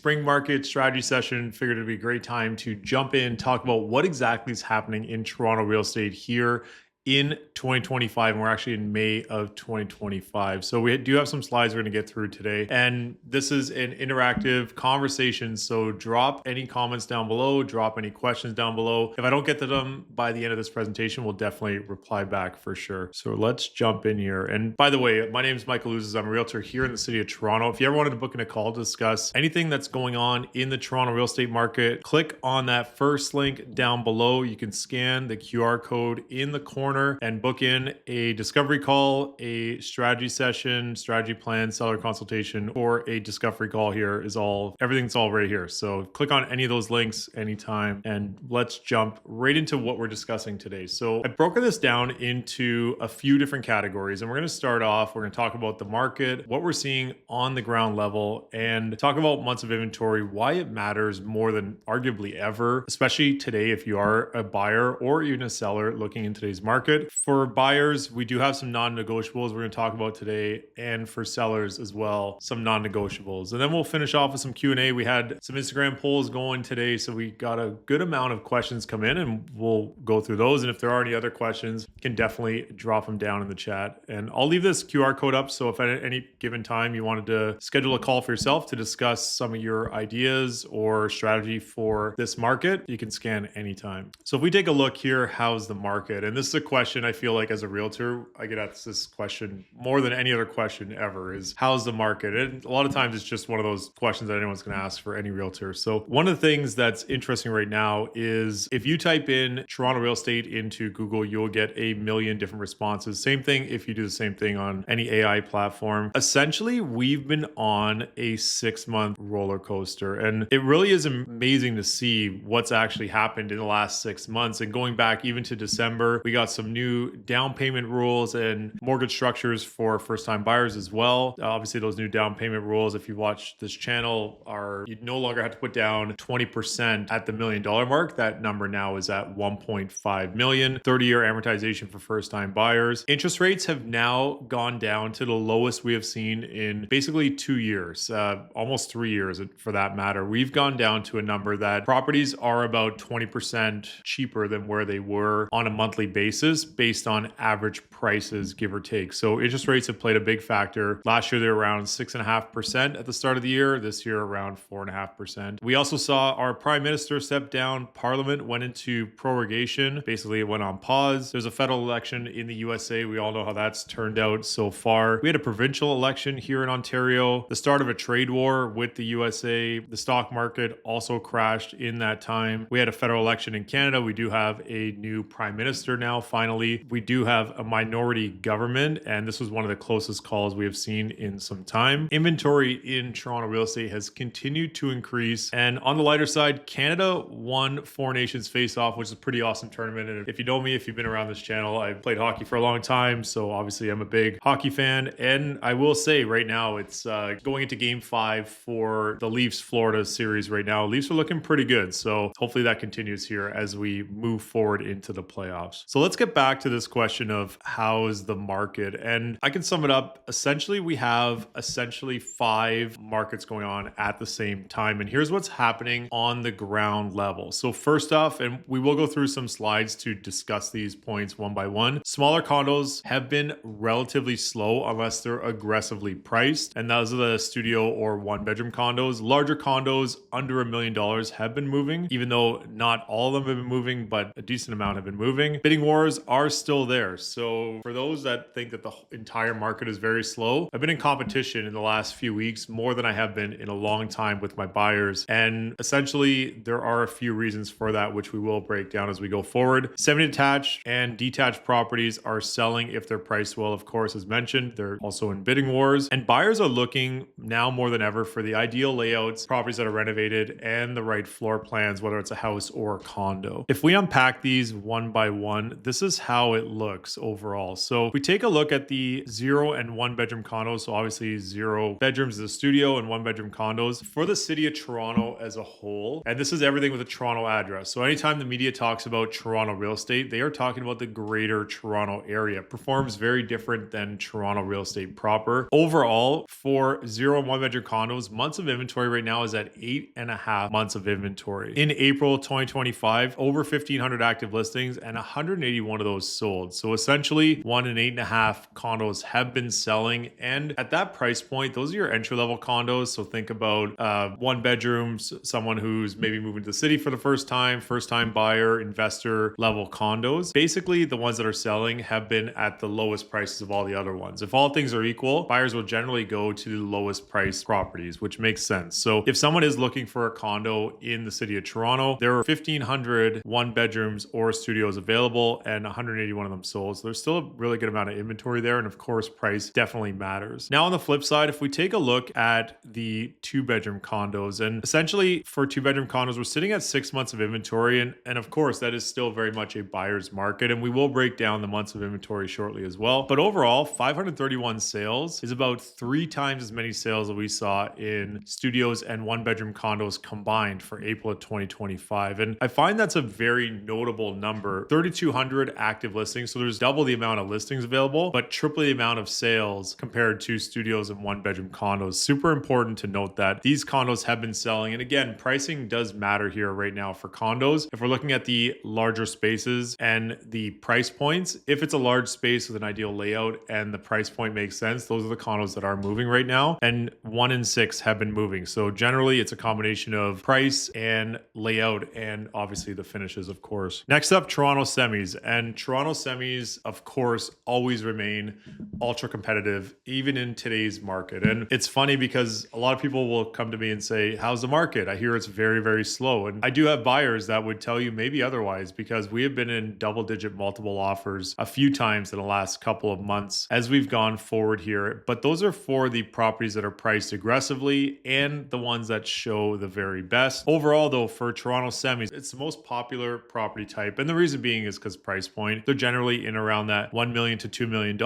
Spring market strategy session. Figured it'd be a great time to jump in, talk about what exactly is happening in Toronto real estate here in 2025, and we're actually in May of 2025. So we do have some slides we're going to get through today, and this is an interactive conversation. So drop any comments down below, drop any questions down below. If I don't get to them by the end of this presentation, we'll definitely reply back for sure. So let's jump in here. And by the way, my name is Michael Ouzas. I'm a realtor here in the city of Toronto. If you ever wanted to book in a call to discuss anything that's going on in the Toronto real estate market, click on that first link down below. You can scan the QR code in the corner and book in a discovery call, a strategy session, strategy plan, seller consultation, or a discovery call. Here is everything's all right here. So click on any of those links anytime, and let's jump right into what we're discussing today. So I've broken this down into a few different categories, and we're going to start off, we're going to talk about the market, what we're seeing on the ground level, and talk about months of inventory, why it matters more than arguably ever, especially today if you are a buyer or even a seller looking in today's market. For buyers, we do have some non-negotiables we're going to talk about today, and for sellers as well, some non-negotiables. And then we'll finish off with some Q&A. We had some Instagram polls going today, so we got a good amount of questions come in, and we'll go through those. And if there are any other questions, you can definitely drop them down in the chat. And I'll leave this QR code up, so if at any given time you wanted to schedule a call for yourself to discuss some of your ideas or strategy for this market, you can scan anytime. So if we take a look here, how's the market? And this is a question I feel like as a realtor, I get asked this question more than any other question ever, is how's the market? And a lot of times it's just one of those questions that anyone's going to ask for any realtor. So one of the things that's interesting right now is if you type in Toronto real estate into Google, you'll get a million different responses. Same thing if you do the same thing on any AI platform. Essentially, we've been on a 6-month roller coaster, and it really is amazing to see what's actually happened in the last 6 months. And going back even to December, we got some new down payment rules and mortgage structures for first-time buyers as well. Obviously, those new down payment rules, if you watch this channel, you no longer have to put down 20% at the $1 million mark. That number now is at 1.5 million. 30-year amortization for first-time buyers. Interest rates have now gone down to the lowest we have seen in basically 2 years, almost 3 years for that matter. We've gone down to a number that properties are about 20% cheaper than where they were on a monthly basis, based on average prices, give or take. So interest rates have played a big factor. Last year, they were around 6.5% at the start of the year. This year, around 4.5%. We also saw our prime minister step down. Parliament went into prorogation. Basically, it went on pause. There's a federal election in the USA. We all know how that's turned out so far. We had a provincial election here in Ontario. The start of a trade war with the USA. The stock market also crashed in that time. We had a federal election in Canada. We do have a new prime minister now, finally. We do have a minority government, and this was one of the closest calls we have seen in some time. Inventory in Toronto real estate has continued to increase, and on the lighter side, Canada won Four Nations Face-Off, which is a pretty awesome tournament. And if you know me, if you've been around this channel, I've played hockey for a long time, so obviously I'm a big hockey fan. And I will say right now, it's going into Game 5 for the Leafs-Florida series right now. Leafs are looking pretty good, so hopefully that continues here as we move forward into the playoffs. So let's get back to this question of how is the market, and I can sum it up. Essentially, we have 5 markets going on at the same time, and here's what's happening on the ground level. So first off, and we will go through some slides to discuss these points one by one, smaller condos have been relatively slow unless they're aggressively priced, and those are the studio or one-bedroom condos. Larger condos under $1 million have been moving, even though not all of them have been moving, but a decent amount have been moving. Bidding wars are still there. So for those that think that the entire market is very slow, I've been in competition in the last few weeks more than I have been in a long time with my buyers. And essentially, there are a few reasons for that, which we will break down as we go forward. Semi-detached and detached properties are selling if they're priced well, of course, as mentioned. They're also in bidding wars. And buyers are looking now more than ever for the ideal layouts, properties that are renovated, and the right floor plans, whether it's a house or a condo. If we unpack these one by one, this this is how it looks overall. So if we take a look at the 0 and 1 bedroom condos, so obviously 0 bedrooms is a studio and 1 bedroom condos for the city of Toronto as a whole. And this is everything with a Toronto address. So anytime the media talks about Toronto real estate, they are talking about the greater Toronto area. It performs very different than Toronto real estate proper. Overall, for 0 and 1 bedroom condos, months of inventory right now is at 8.5 months of inventory. In April 2025, over 1,500 active listings and 181 of those sold. So essentially 1 and 8.5 condos have been selling. And at that price point, those are your entry level condos. So think about 1 bedrooms, someone who's maybe moving to the city for the first time buyer, investor level condos. Basically, the ones that are selling have been at the lowest prices of all the other ones. If all things are equal, buyers will generally go to the lowest price properties, which makes sense. So if someone is looking for a condo in the city of Toronto, there are 1,500 1 bedrooms or studios available and 181 of them sold. So there's still a really good amount of inventory there. And of course, price definitely matters. Now on the flip side, if we take a look at the 2 bedroom condos, and essentially for 2 bedroom condos, we're sitting at 6 months of inventory. And of course, that is still very much a buyer's market. And we will break down the months of inventory shortly as well. But overall, 531 sales is about 3 times as many sales that we saw in studios and 1 bedroom condos combined for April of 2025. And I find that's a very notable number. 3,200 active listings. So there's double the amount of listings available, but triple the amount of sales compared to studios and 1 bedroom condos. Super important to note that these condos have been selling. And again, pricing does matter here right now for condos. If we're looking at the larger spaces and the price points, if it's a large space with an ideal layout and the price point makes sense, those are the condos that are moving right now. And 1 in 6 have been moving. So generally it's a combination of price and layout and obviously the finishes, of course. Next up, Toronto semis. And Toronto semis, of course, always remain ultra competitive, even in today's market. And it's funny because a lot of people will come to me and say, how's the market? I hear it's very, very slow. And I do have buyers that would tell you maybe otherwise, because we have been in double-digit multiple offers a few times in the last couple of months as we've gone forward here. But those are for the properties that are priced aggressively and the ones that show the very best. Overall, though, for Toronto semis, it's the most popular property type. And the reason being is because price point. They're generally in around that $1 million to $2 million,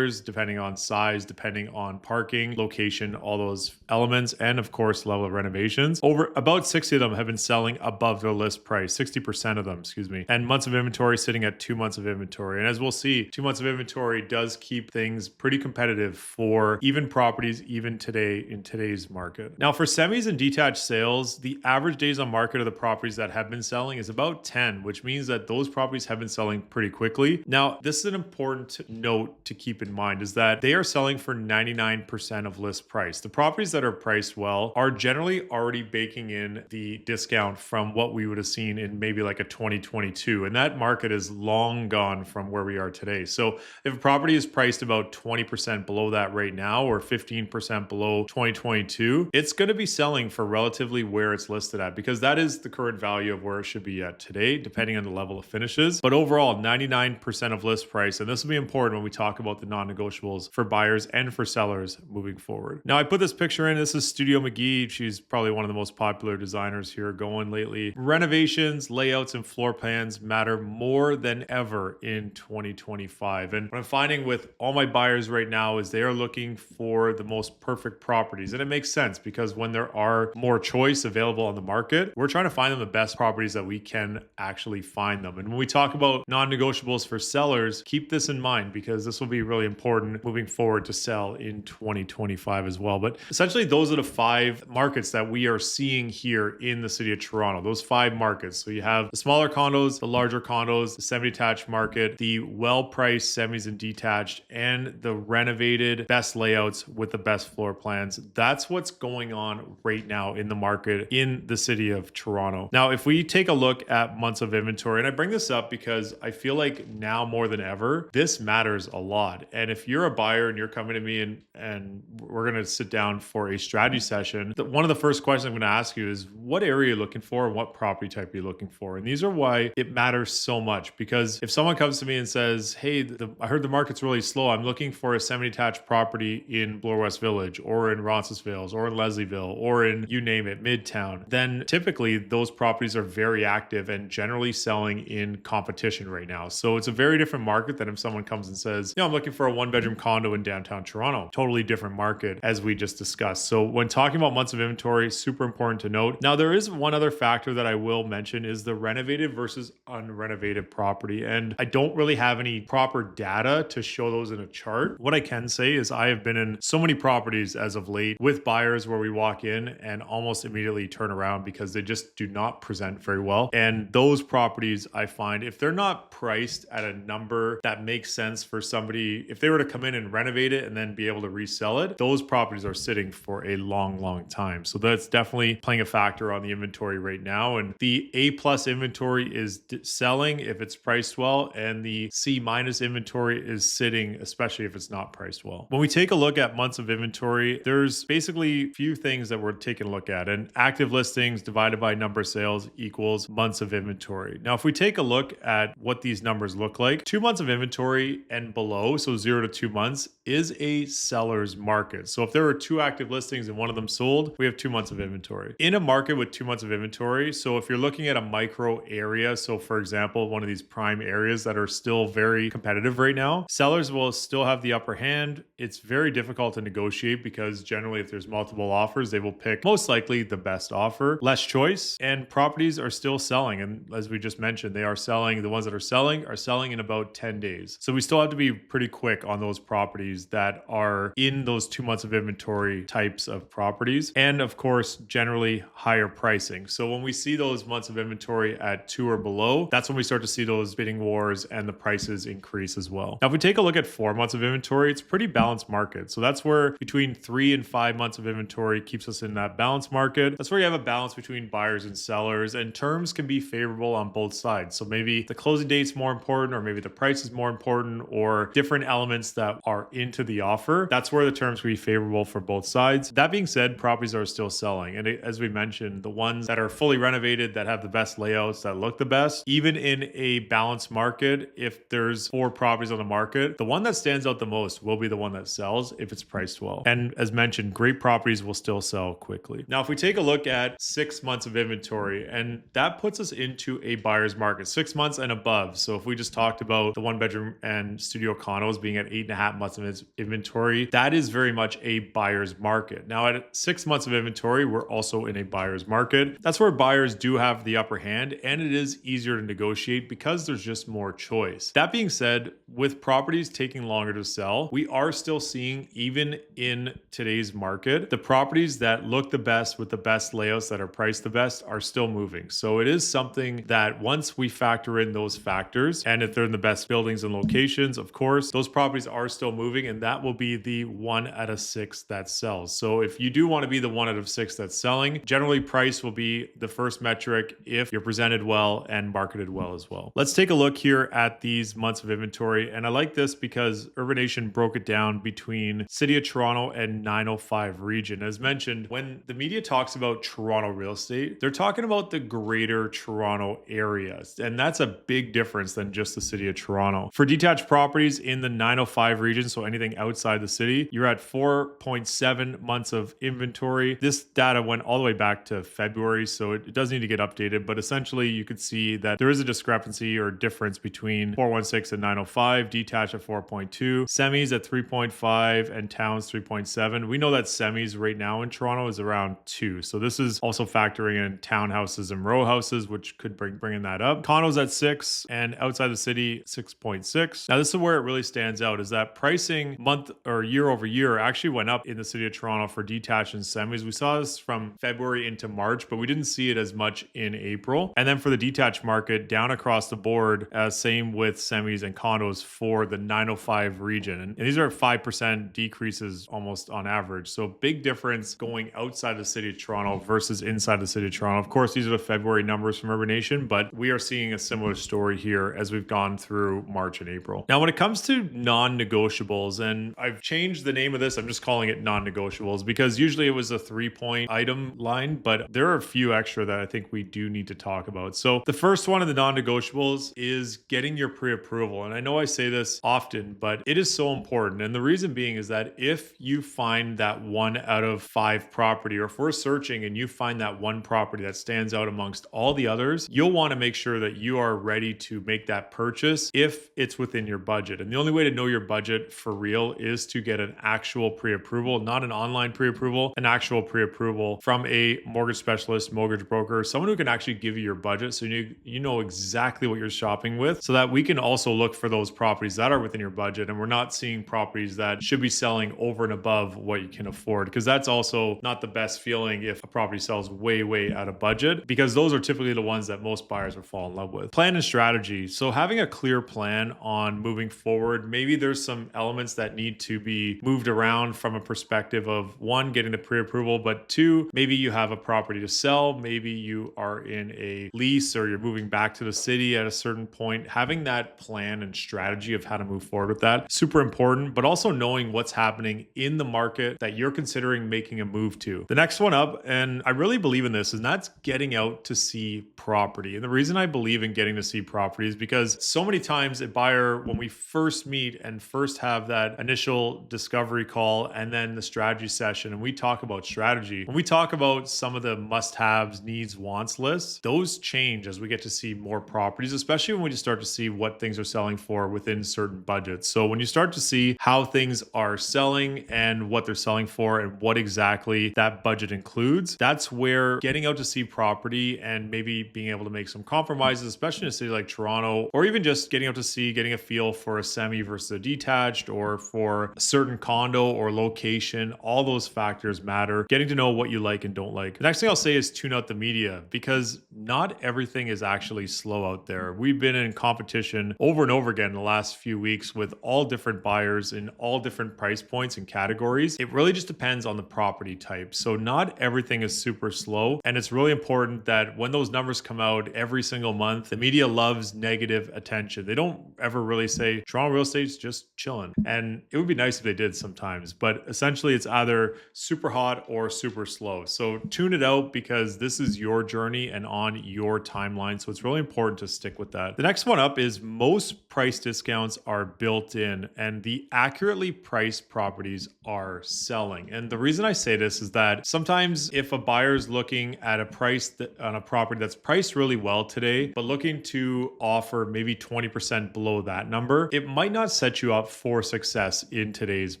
depending on size, depending on parking, location, all those elements, and of course, level of renovations. Over about 60 of them have been selling above their list price, 60% of them, excuse me. And months of inventory sitting at 2 months of inventory. And as we'll see, 2 months of inventory does keep things pretty competitive for even properties, even today in today's market. Now for semis and detached sales, the average days on market of the properties that have been selling is about 10, which means that those properties have been selling pretty quickly. Now, this is an important note to keep in mind, is that they are selling for 99% of list price. The properties that are priced well are generally already baking in the discount from what we would have seen in maybe like a 2022. And that market is long gone from where we are today. So if a property is priced about 20% below that right now, or 15% below 2022, it's going to be selling for relatively where it's listed at, because that is the current value of where it should be at today, depending on the level of finishes. But overall, 99% of list price. And this will be important when we talk about the non-negotiables for buyers and for sellers moving forward. Now I put this picture in. This is Studio McGee. She's probably one of the most popular designers here going lately. Renovations, layouts, and floor plans matter more than ever in 2025. And what I'm finding with all my buyers right now is they are looking for the most perfect properties. And it makes sense, because when there are more choice available on the market, we're trying to find them the best properties that we can actually find them. And when we talk about non-negotiables for sellers, keep this in mind, because this will be really important moving forward to sell in 2025 as well. But essentially, those are the 5 markets that we are seeing here in the city of Toronto, those 5 markets. So you have the smaller condos, the larger condos, the semi-detached market, the well-priced semis and detached, and the renovated best layouts with the best floor plans. That's what's going on right now in the market in the city of Toronto. Now, if we take a look at months of inventory, and I bring this up because I feel like now more than ever, this matters a lot. And if you're a buyer and you're coming to me and we're going to sit down for a strategy session, one of the first questions I'm going to ask you is, what area are you looking for and what property type are you looking for? And these are why it matters so much, because if someone comes to me and says, hey, I heard the market's really slow, I'm looking for a semi-detached property in Bloor West Village or in Roncesvalles or in Leslieville or in, you name it, Midtown, then typically those properties are very active and generally selling in competition right now. now. So it's a very different market than if someone comes and says, I'm looking for a 1-bedroom condo in downtown Toronto. Totally different market, as we just discussed. So when talking about months of inventory, super important to note. Now, there is one other factor that I will mention is the renovated versus unrenovated property. And I don't really have any proper data to show those in a chart. What I can say is I have been in so many properties as of late with buyers where we walk in and almost immediately turn around because they just do not present very well. And those properties, I find, if they're not priced at a number that makes sense for somebody, if they were to come in and renovate it and then be able to resell it, those properties are sitting for a long time. So that's definitely playing a factor on the inventory right now. And the A+ inventory is selling if it's priced well, and the C- inventory is sitting, especially if it's not priced well. When we take a look at months of inventory, there's basically a few things that we're taking a look at. And active listings divided by number of sales equals months of inventory. Now, if we take a look at what these numbers look like, 2 months of inventory and below, so 0 to 2 months, is a seller's market. So if there are 2 active listings and one of them sold, we have 2 months of inventory. In a market with 2 months of inventory, so if you're looking at a micro area, so for example, one of these prime areas that are still very competitive right now, sellers will still have the upper hand. It's very difficult to negotiate because generally if there's multiple offers, they will pick most likely the best offer, less choice, and properties are still selling. And as we just mentioned, they are selling, the ones that are selling in about 10 days. So we still have to be pretty quick on those properties that are in those 2 months of inventory types of properties. And of course, generally higher pricing. So when we see those months of inventory at 2 or below, that's when we start to see those bidding wars and the prices increase as well. Now, if we take a look at 4 months of inventory, it's a pretty balanced market. So that's where between 3 and 5 months of inventory keeps us in that balanced market. That's where you have a balance between buyers and sellers, and terms can be favorable on both sides. So maybe the closing date's more important, or maybe the price is more important, or different elements that are into the offer. That's where the terms will be favorable for both sides. That being said, properties are still selling. And as we mentioned, the ones that are fully renovated, that have the best layouts, that look the best, even in a balanced market, if there's 4 properties on the market, the one that stands out the most will be the one that sells if it's priced well. And as mentioned, great properties will still sell quickly. Now, if we take a look at 6 months of inventory, and that puts us into a buyer's market, 6 months and above. So if we just talked about the 1-bedroom and studio condos being at 8.5 months of inventory, that is very much a buyer's market. Now, at 6 months of inventory, we're also in a buyer's market. That's where buyers do have the upper hand, and it is easier to negotiate because there's just more choice. That being said, with properties taking longer to sell, we are still seeing, even in today's market, the properties that look the best with the best layouts that are priced the best are still moving. So it is something that once we factor in those factors, and if they're in the best buildings and locations, of course, those properties are still moving, and that will be the 1 out of 6 that sells. So if you do want to be the 1 out of 6 that's selling, generally price will be the first metric if you're presented well and marketed well as well. Let's take a look here at these months of inventory. And I like this because Urbanation broke it down between City of Toronto and 905 region. As mentioned, when the media talks about Toronto real estate, they're talking about the greater Toronto area. And that's a big difference than just the City of Toronto. For detached properties in the 905 region, so anything outside the city, you're at 4.7 months of inventory. This data went all the way back to February, so it does need to get updated, but essentially you could see that there is a discrepancy or difference between 416 and 905, detached at 4.2, semis at 3.5, and towns 3.7. We know that semis right now in Toronto is around 2. So this is also factoring in townhouses and row houses, which could bring that up. Condos at 6, and outside the city 6.6. Now this is where it really stands out, is that pricing month or year over year actually went up in the City of Toronto for detached and semis. We saw this from February into March, but we didn't see it as much in April. And then for the detached market, down across the board, same with semis and condos for the 905 region. And these are 5% decreases almost on average. So big difference going outside the City of Toronto versus inside the City of Toronto. Of course, these are the February numbers from Urbanation, but we are seeing a similar story here as we've gone through March and April. Now, when it comes to non-negotiables, and I've changed the name of this, I'm just calling it non-negotiables because usually it was a 3-point item line, but there are a few extra that I think we do need to talk about. So the first one of the non-negotiables is getting your pre-approval. And I know I say this often, but it is so important. And the reason being is that if you find that 1 out of 5 property, or if we're searching and you find that one property that stands out amongst all the others, you'll want to make sure that you are ready to make that purchase if it's within your budget. And the only way to know your budget for real is to get an actual pre-approval, not an online pre-approval, an actual pre-approval from a mortgage specialist, mortgage broker, someone who can actually give you your budget so you know exactly what you're shopping with, so that we can also look for those properties that are within your budget, and we're not seeing properties that should be selling over and above what you can afford, because that's also not the best feeling if a property sells way out of budget, because those are typically the ones that most buyers will fall in love with. Plan and strategy. So having a clear plan on moving forward, maybe there's some elements that need to be moved around from a perspective of, one, getting the pre-approval, but two, maybe you have a property to sell, maybe you are in a lease or you're moving back to the city at a certain point. Having that plan and strategy of how to move forward with that, super important, but also knowing what's happening in the market that you're considering making a move to. The next one up, and I really believe in this, and that's getting out to see property. And the reason I believe in getting to see property is because so many times a buyer, when we first meet and first have that initial discovery call and then the strategy session, and we talk about strategy, when we talk about some of the must-haves, needs, wants lists, those change as we get to see more properties, especially when we just start to see what things are selling for within certain budgets. So when you start to see how things are selling and what they're selling for and what exactly that budget includes, that's where getting out to see property and maybe being able to make some compromises, especially in a city like Toronto, or even just getting out to see, getting a feel for a semi versus a detached, or for a certain condo or location, all those factors matter. Getting to know what you like and don't like. The next thing I'll say is tune out the media, because not everything is actually slow out there. We've been in competition over and over again in the last few weeks with all different buyers in all different price points and categories. It really just depends on the property type. So not everything is super slow. And it's really important that when those numbers come out every single month, the media loves negative attention. They don't ever really say Toronto real estate's just chilling. And it would be nice if they did sometimes, but essentially it's either super hot or super slow. So tune it out, because this is your journey and on your timeline. So it's really important to stick with that. The next one up is most price discounts are built in, and the accurately priced properties are selling. And the reason I say this is that sometimes if a buyer's looking at a price on a property that's priced really well today, but looking to offer maybe 20% below that number, it might not set you up for success in today's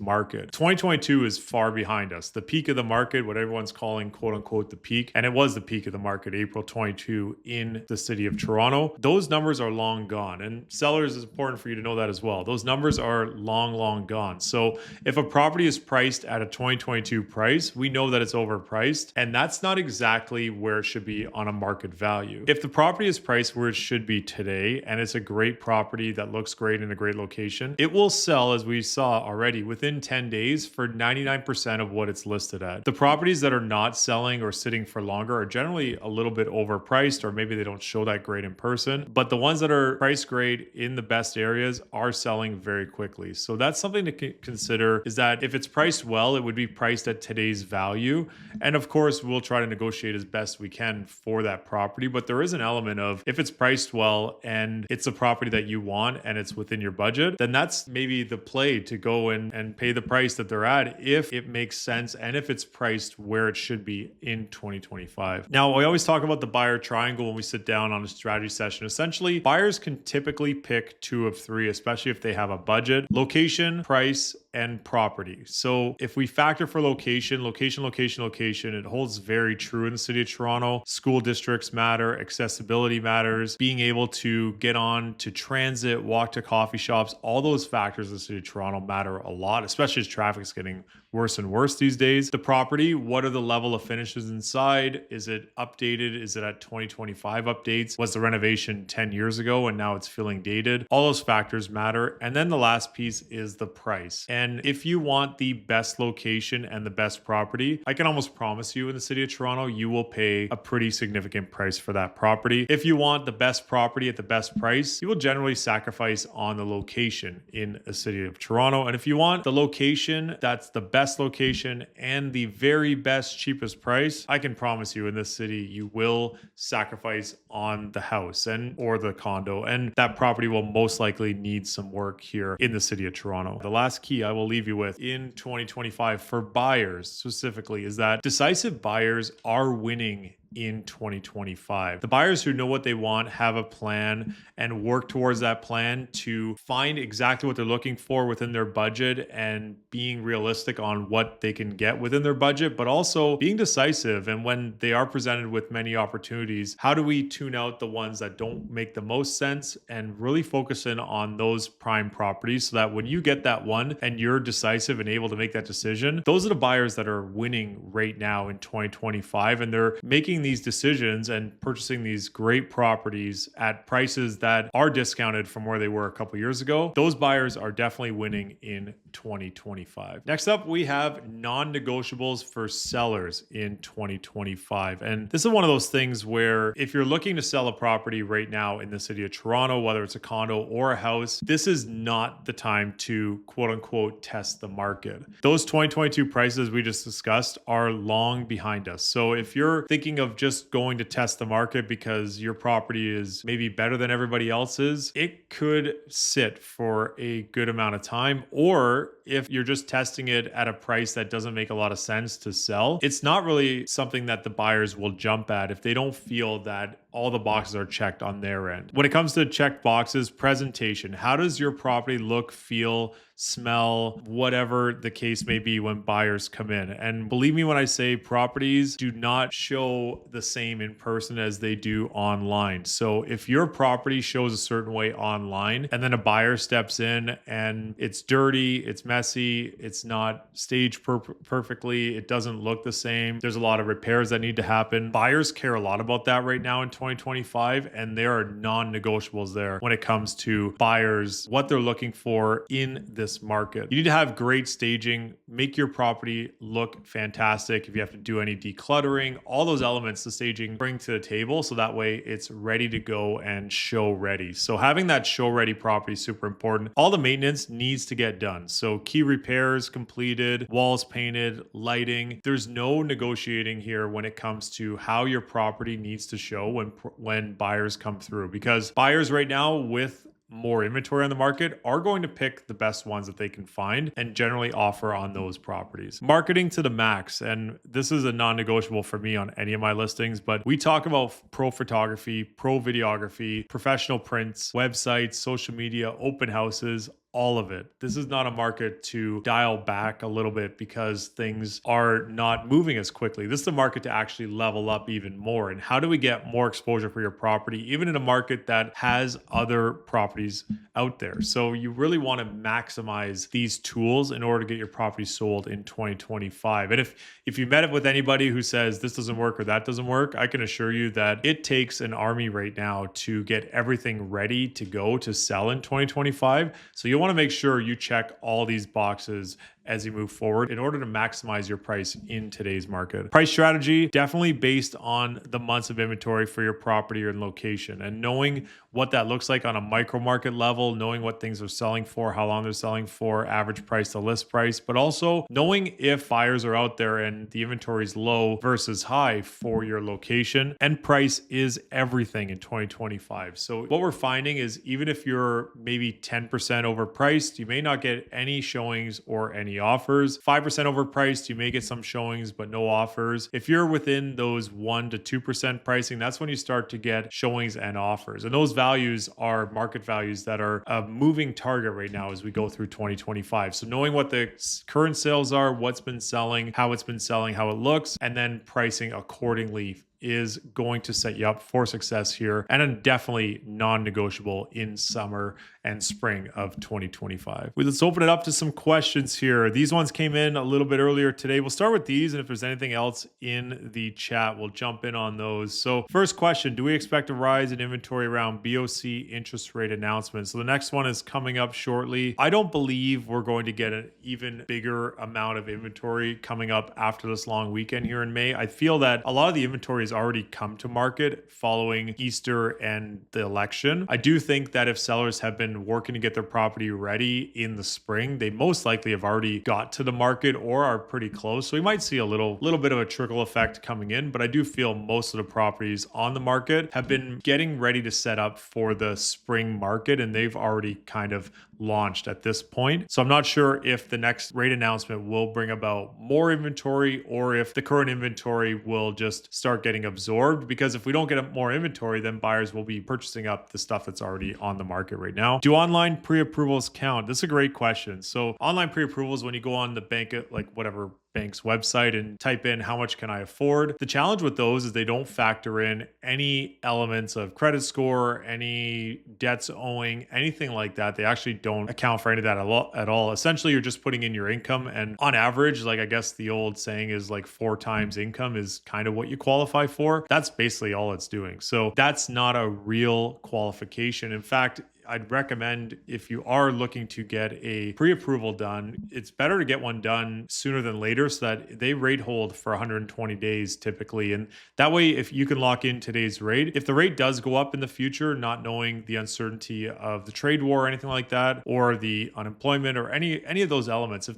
market. 2022 is far behind us. The peak of the market, what everyone's calling quote unquote the peak, and it was the peak of the market, April 22 in the city of Toronto. Those numbers are long gone, and sellers, is important for you to know that as well. Those numbers are long gone. So if a property is priced at a 2022 price, we know that it's overpriced, and that's not exactly where it should be on a market value. If the property is priced where it should be today, and it's a great property that looks great in a great location, it will sell, as we saw already, within 10 days for 99% of what it's listed at. The properties that are not selling or sitting for longer are generally a little bit overpriced, or maybe they don't show that great in person, but the ones that are priced great in the best areas are selling very quickly. So that's something to consider, is that if it's priced well, it would be priced at today's value. And of course, we'll try to negotiate as best we can for that property. But there is an element of, if it's priced well and it's a property that you want and it's within your budget, then that's maybe the play to go and pay the price that they're at, if it makes sense and if it's priced where it should be in 2025. Now, we always talk about the buyer triangle when we sit down on a strategy session. Essentially, buyers can typically pick two of three, especially if they have a budget: location, price, and property. So if we factor for location, it holds very true in the city of Toronto. School districts matter, accessibility matters, being able to get on to transit, walk to coffee shops, all those factors in the city of Toronto matter a lot, especially as traffic's getting worse and worse these days. The property, what are the level of finishes inside? Is it updated? Is it at 2025 updates? Was the renovation 10 years ago and now it's feeling dated? All those factors matter. And then the last piece is the price. And if you want the best location and the best property, I can almost promise you in the city of Toronto, you will pay a pretty significant price for that property. If you want the best property at the best price, you will generally sacrifice on the location in a city of Toronto. And if you want the location that's the best location and the very best cheapest price, I can promise you in this city, you will sacrifice on the house and or the condo. And that property will most likely need some work here in the city of Toronto. The last key I will leave you with in 2025 for buyers specifically is that decisive buyers are winning in 2025. The buyers who know what they want, have a plan, and work towards that plan to find exactly what they're looking for within their budget and being realistic on what they can get within their budget, but also being decisive. And when they are presented with many opportunities, how do we tune out the ones that don't make the most sense and really focus in on those prime properties so that when you get that one and you're decisive and able to make that decision, those are the buyers that are winning right now in 2025. And they're making these decisions and purchasing these great properties at prices that are discounted from where they were a couple years ago. Those buyers are definitely winning in 2025. Next up, we have non-negotiables for sellers in 2025. And this is one of those things where if you're looking to sell a property right now in the city of Toronto, whether it's a condo or a house, this is not the time to quote unquote test the market. Those 2022 prices we just discussed are long behind us. So if you're thinking of just going to test the market because your property is maybe better than everybody else's, it could sit for a good amount of time. Or if you're just testing it at a price that doesn't make a lot of sense to sell, it's not really something that the buyers will jump at if they don't feel that all the boxes are checked on their end. When it comes to checked boxes, presentation, how does your property look, feel, smell, whatever the case may be when buyers come in? And believe me when I say properties do not show the same in person as they do online. So if your property shows a certain way online and then a buyer steps in and it's dirty, it's messy, it's not staged perfectly, it doesn't look the same, there's a lot of repairs that need to happen. Buyers care a lot about that right now in 2025, and there are non-negotiables there when it comes to buyers, what they're looking for in this market. You need to have great staging, make your property look fantastic. If you have to do any decluttering, all those elements the staging bring to the table so that way it's ready to go and show ready. So having that show ready property is super important. All the maintenance needs to get done. So key repairs completed, walls painted, lighting. There's no negotiating here when it comes to how your property needs to show when buyers come through, because buyers right now with more inventory on the market are going to pick the best ones that they can find and generally offer on those properties. Marketing to the max. And this is a non-negotiable for me on any of my listings, but we talk about pro photography, pro videography, professional prints, websites, social media, open houses, all of it. This is not a market to dial back a little bit because things are not moving as quickly. This is a market to actually level up even more. And how do we get more exposure for your property, even in a market that has other properties out there? So you really want to maximize these tools in order to get your property sold in 2025. And if you met it with anybody who says this doesn't work or that doesn't work, I can assure you that it takes an army right now to get everything ready to go to sell in 2025. So you want to make sure you check all these boxes as you move forward in order to maximize your price in today's market. Price strategy, definitely based on the months of inventory for your property or location, and knowing what that looks like on a micro market level, knowing what things are selling for, how long they're selling for, average price to list price, but also knowing if buyers are out there and the inventory is low versus high for your location. And price is everything in 2025. So what we're finding is even if you're maybe 10% overpriced, you may not get any showings or any offers. 5% overpriced, you may get some showings but no offers. If you're within those 1 to 2% pricing, that's when you start to get showings and offers. And those values are market values that are a moving target right now as we go through 2025. So knowing what the current sales are, what's been selling, how it's been selling, how it looks, and then pricing accordingly is going to set you up for success here, and a definitely non-negotiable in summer and spring of 2025. Let's open it up to some questions here. These ones came in a little bit earlier today. We'll start with these, and if there's anything else in the chat, we'll jump in on those. So first question, do we expect a rise in inventory around BOC interest rate announcements? So the next one is coming up shortly. I don't believe we're going to get an even bigger amount of inventory coming up after this long weekend here in May. I feel that a lot of the inventory has already come to market following Easter and the election. I do think that if sellers have been working to get their property ready in the spring, they most likely have already got to the market or are pretty close. So we might see a little bit of a trickle effect coming in, but I do feel most of the properties on the market have been getting ready to set up for the spring market, and they've already kind of launched at this point. So I'm not sure if the next rate announcement will bring about more inventory or if the current inventory will just start getting absorbed, because if we don't get more inventory, then buyers will be purchasing up the stuff that's already on the market right now. Do online pre-approvals count? This is a great question. So online pre-approvals, when you go on the bank, like whatever bank's website and type in how much can I afford, the challenge with those is they don't factor in any elements of credit score, any debts owing, anything like that. They actually don't account for any of that at all. Essentially, you're just putting in your income, and on average, like I guess the old saying is like 4 times income is kind of what you qualify for. That's basically all it's doing. So that's not a real qualification. In fact, I'd recommend, if you are looking to get a pre-approval done, it's better to get one done sooner than later so that they rate hold for 120 days typically. And that way, if you can lock in today's rate, if the rate does go up in the future, not knowing the uncertainty of the trade war or anything like that, or the unemployment or any of those elements,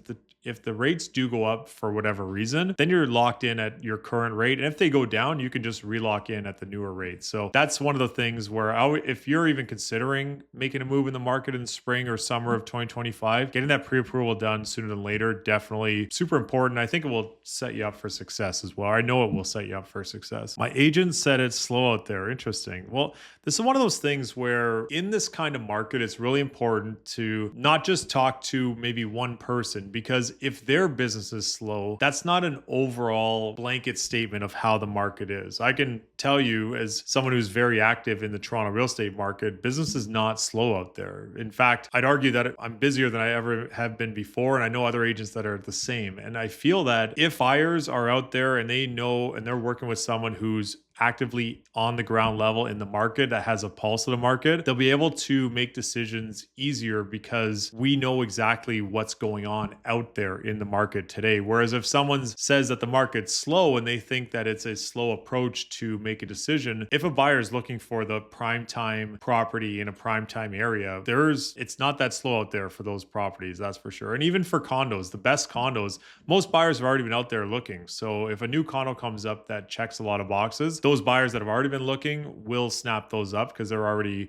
if the rates do go up for whatever reason, then you're locked in at your current rate. And if they go down, you can just relock in at the newer rate. So that's one of the things where if you're even considering making a move in the market in the spring or summer of 2025, getting that pre-approval done sooner than later, definitely super important. I think it will set you up for success as well. I know it will set you up for success. My agent said it's slow out there. Interesting. Well, this is one of those things where in this kind of market, it's really important to not just talk to maybe one person, because if their business is slow, that's not an overall blanket statement of how the market is. I can tell you, as someone who's very active in the Toronto real estate market, business is not slow out there. In fact, I'd argue that I'm busier than I ever have been before, and I know other agents that are the same. And I feel that if buyers are out there and they know and they're working with someone who's actively on the ground level in the market, that has a pulse of the market, they'll be able to make decisions easier because we know exactly what's going on out there in the market today. Whereas if someone says that the market's slow and they think that it's a slow approach to make a decision, if a buyer is looking for the prime time property in a prime time area, it's not that slow out there for those properties, that's for sure. And even for condos, the best condos, most buyers have already been out there looking. So if a new condo comes up that checks a lot of boxes, those buyers that have already been looking will snap those up because they've already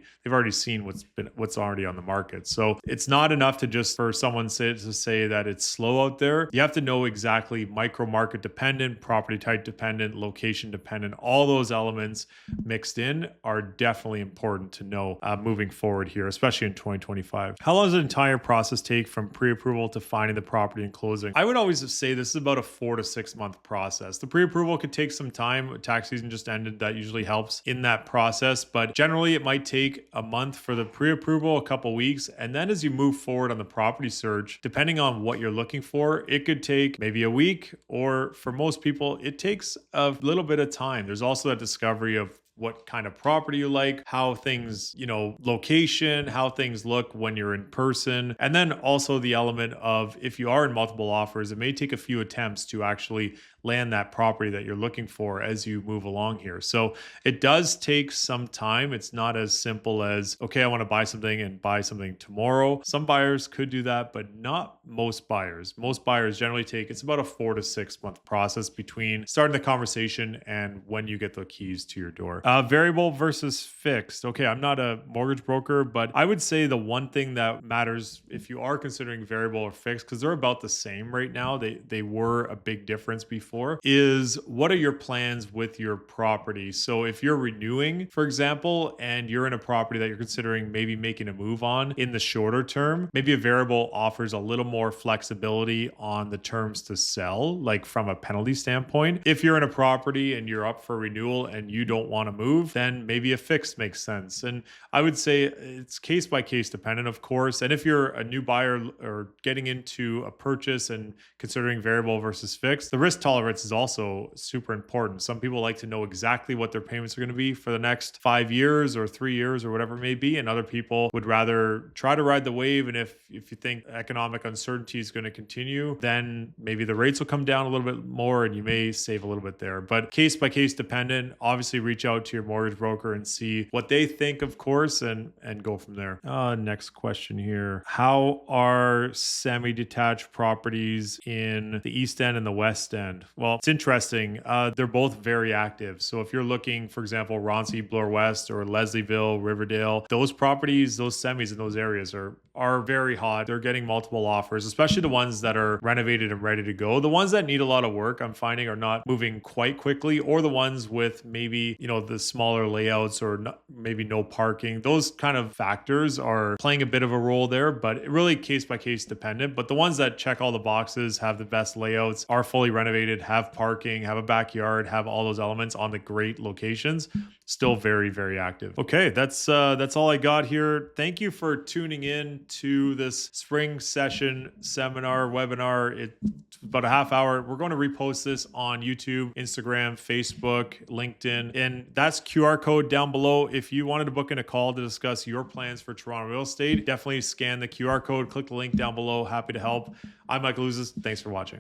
seen what's already on the market. So it's not enough to just for someone to say that it's slow out there. You have to know exactly micro market dependent, property type dependent, location dependent. All those elements mixed in are definitely important to know moving forward here, especially in 2025. How long does the entire process take from pre-approval to finding the property and closing? I would always say this is about a 4 to 6 month process. The pre-approval could take some time. Tax season just ended. That usually helps in that process, but generally it might take a month for the pre-approval, a couple weeks, and then as you move forward on the property search, depending on what you're looking for, it could take maybe a week, or for most people it takes a little bit of time. There's also that discovery of what kind of property you like, how things, location, how things look when you're in person. And then also the element of, if you are in multiple offers, it may take a few attempts to actually land that property that you're looking for as you move along here. So it does take some time. It's not as simple as, okay, I want to buy something and buy something tomorrow. Some buyers could do that, but not most buyers. Most buyers generally it's about a 4 to 6 month process between starting the conversation and when you get the keys to your door. Variable versus fixed. Okay, I'm not a mortgage broker, but I would say the one thing that matters if you are considering variable or fixed, because they're about the same right now, they were a big difference before, is what are your plans with your property? So if you're renewing, for example, and you're in a property that you're considering maybe making a move on in the shorter term, maybe a variable offers a little more flexibility on the terms to sell, like from a penalty standpoint. If you're in a property and you're up for renewal and you don't want to move, then maybe a fixed makes sense. And I would say it's case by case dependent, of course. And if you're a new buyer or getting into a purchase and considering variable versus fixed, the risk tolerance is also super important. Some people like to know exactly what their payments are going to be for the next 5 years or 3 years or whatever it may be. And other people would rather try to ride the wave. And if you think economic uncertainty is going to continue, then maybe the rates will come down a little bit more and you may save a little bit there. But case by case dependent, obviously reach out to your mortgage broker and see what they think, of course, and go from there. Next question here. How are semi-detached properties in the East End and the West End? Well, it's interesting. They're both very active. So if you're looking, for example, Roncy, Bloor West, or Leslieville, Riverdale, those properties, those semis in those areas are very hot. They're getting multiple offers, especially the ones that are renovated and ready to go. The ones that need a lot of work, I'm finding, are not moving quite quickly, or the ones with maybe, the smaller layouts or maybe no parking. Those kind of factors are playing a bit of a role there, but it really case by case dependent. But the ones that check all the boxes, have the best layouts, are fully renovated, have parking, have a backyard, have all those elements on the great locations, still very, very active. Okay, that's all I got here. Thank you for tuning in to this spring session seminar webinar. It's about a half hour. We're going to repost this on YouTube, Instagram, Facebook, LinkedIn, and that's QR code down below. If you wanted to book in a call to discuss your plans for Toronto real estate, definitely scan the QR code, click the link down below. Happy to help. I'm Michael Ouzas. Thanks for watching.